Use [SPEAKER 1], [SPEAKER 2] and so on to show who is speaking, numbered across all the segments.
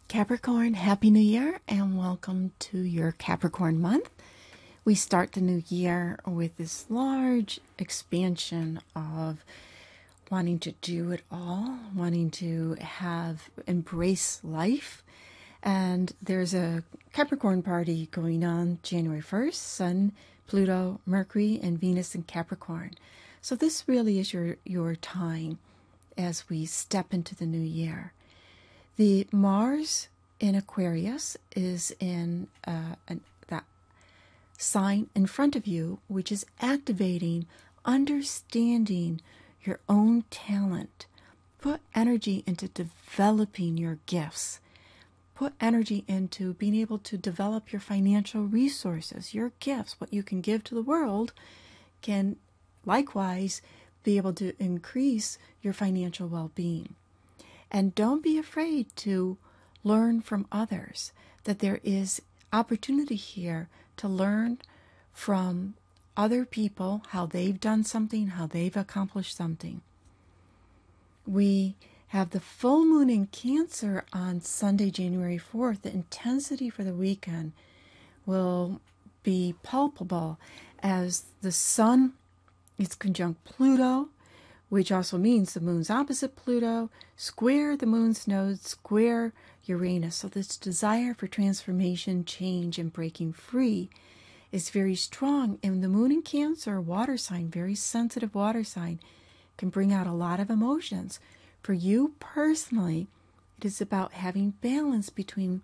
[SPEAKER 1] Capricorn, Happy New Year and welcome to your Capricorn month. We start the new year with this large expansion of wanting to do it all, wanting to embrace life. And there's a Capricorn party going on January 1st, Sun, Pluto, Mercury, and Venus in Capricorn. So this really is your time as we step into the new year. The Mars in Aquarius is in that sign in front of you, which is activating, understanding your own talent. Put energy into developing your gifts. Put energy into being able to develop your financial resources, your gifts. What you can give to the world can likewise be able to increase your financial well-being. And don't be afraid to learn from others, that there is opportunity here to learn from other people, how they've done something, how they've accomplished something. We have the full moon in Cancer on Sunday, January 4th. The intensity for the weekend will be palpable as the sun is conjunct Pluto, which also means the moon's opposite Pluto, square the moon's node, square Uranus. So this desire for transformation, change, and breaking free is very strong. And the moon in Cancer, water sign, very sensitive water sign, can bring out a lot of emotions. For you personally, it is about having balance between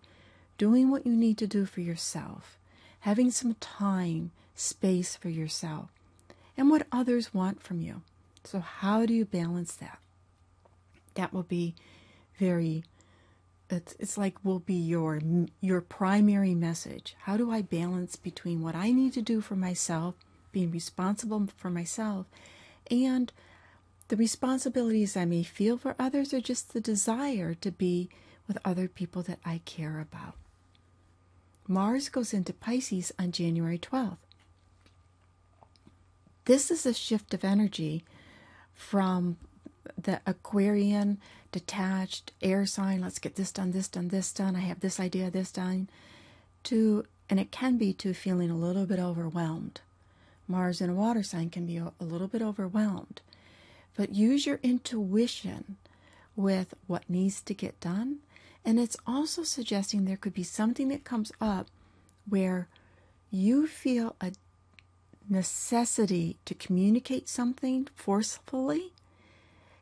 [SPEAKER 1] doing what you need to do for yourself, having some time, space for yourself, and what others want from you. So how do you balance that? That will be will be your primary message. How do I balance between what I need to do for myself, being responsible for myself, and the responsibilities I may feel for others, or just the desire to be with other people that I care about? Mars goes into Pisces on January 12th. This is a shift of energy from the Aquarian, detached, air sign, let's get this done, this done, this done, I have this idea, this done, and it can be to feeling a little bit overwhelmed. Mars in a water sign can be a little bit overwhelmed. But use your intuition with what needs to get done. And it's also suggesting there could be something that comes up where you feel a necessity to communicate something forcefully,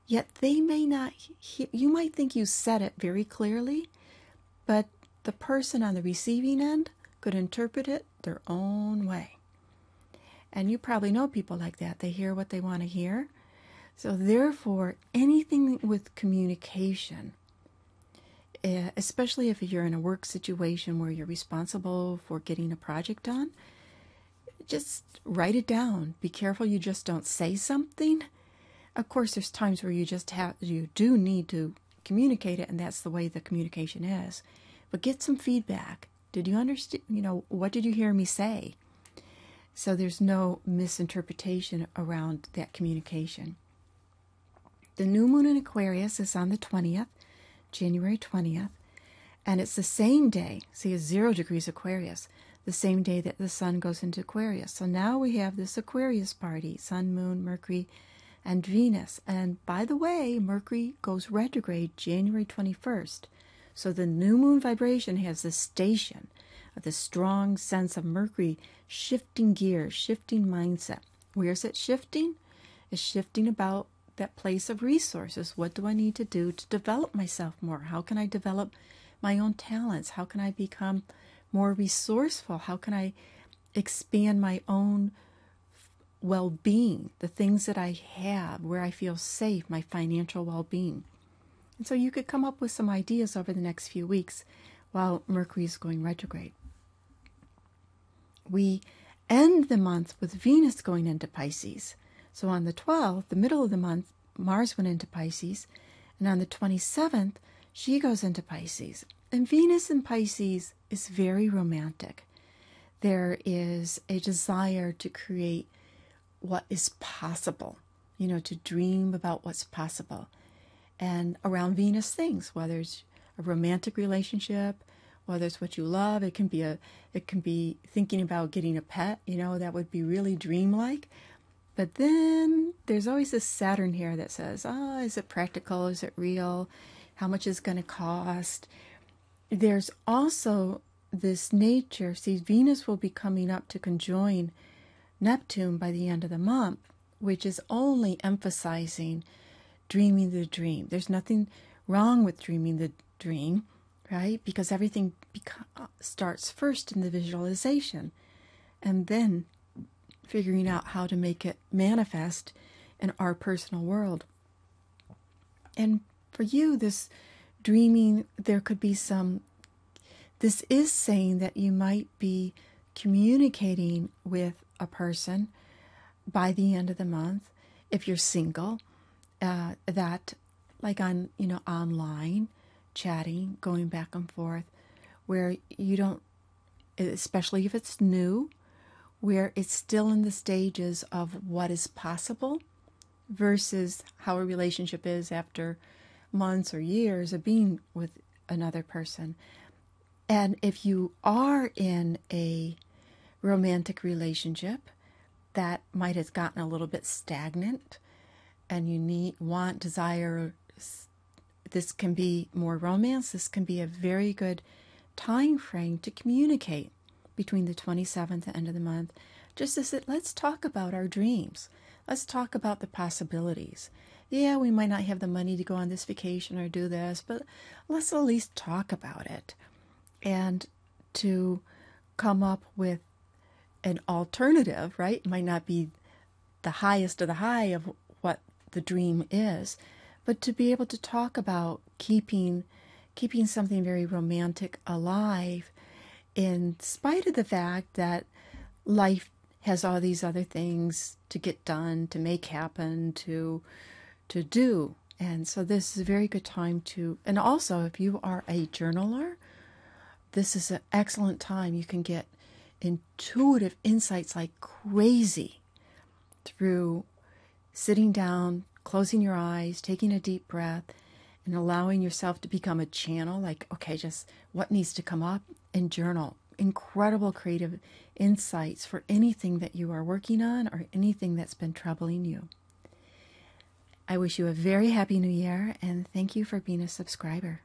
[SPEAKER 1] yet they may not you might think you said it very clearly, but the person on the receiving end could interpret it their own way. And you probably know people like that. They hear what they want to hear. So therefore, anything with communication, especially if you're in a work situation where you're responsible for getting a project done, just write it down. Be careful you just don't say something. Of course, there's times where you do need to communicate it, and that's the way the communication is. But get some feedback. Did you understand? What did you hear me say? So there's no misinterpretation around that communication. The new moon in Aquarius is on the 20th, January 20th, and it's the same day, see, it's 0 degrees Aquarius, the same day that the sun goes into Aquarius. So now we have this Aquarius party, Sun, Moon, Mercury, and Venus. And by the way, Mercury goes retrograde January 21st. So the new moon vibration has this station of this strong sense of Mercury shifting gears, shifting mindset. Where is it shifting? It's shifting about that place of resources. What do I need to do to develop myself more? How can I develop my own talents? How can I become more resourceful? How can I expand my own well-being, the things that I have, where I feel safe, my financial well-being? And so you could come up with some ideas over the next few weeks while Mercury is going retrograde. We end the month with Venus going into Pisces. So on the 12th, the middle of the month, Mars went into Pisces, and on the 27th, she goes into Pisces. And Venus in Pisces is very romantic. There is a desire to create what is possible, to dream about what's possible. And around Venus things, whether it's a romantic relationship, whether it's what you love. It can be thinking about getting a pet, that would be really dreamlike. But then there's always this Saturn here that says, oh, is it practical? Is it real? How much is it going to cost? There's also this nature. See, Venus will be coming up to conjoin Neptune by the end of the month, which is only emphasizing dreaming the dream. There's nothing wrong with dreaming the dream, right? Because everything starts first in the visualization and then figuring out how to make it manifest in our personal world. And for you, this dreaming, this is saying that you might be communicating with a person by the end of the month, if you're single, that like on, online chatting, going back and forth, where you don't, especially if it's new, where it's still in the stages of what is possible versus how a relationship is after months or years of being with another person. And if you are in a romantic relationship that might have gotten a little bit stagnant and you desire, this can be more romance. This can be a very good time frame to communicate between the 27th and end of the month. Just to say, let's talk about our dreams. Let's talk about the possibilities. Yeah, we might not have the money to go on this vacation or do this, but let's at least talk about it. And to come up with an alternative, right? It might not be the highest of the high of what the dream is, but to be able to talk about keeping something very romantic alive in spite of the fact that life has all these other things to get done, to make happen, to do. And so this is a very good time and also if you are a journaler, this is an excellent time. You can get intuitive insights like crazy through sitting down, closing your eyes, taking a deep breath, and allowing yourself to become a channel, like, okay, just what needs to come up, and journal. Incredible creative insights for anything that you are working on or anything that's been troubling you. I wish you a very happy new year, and thank you for being a subscriber.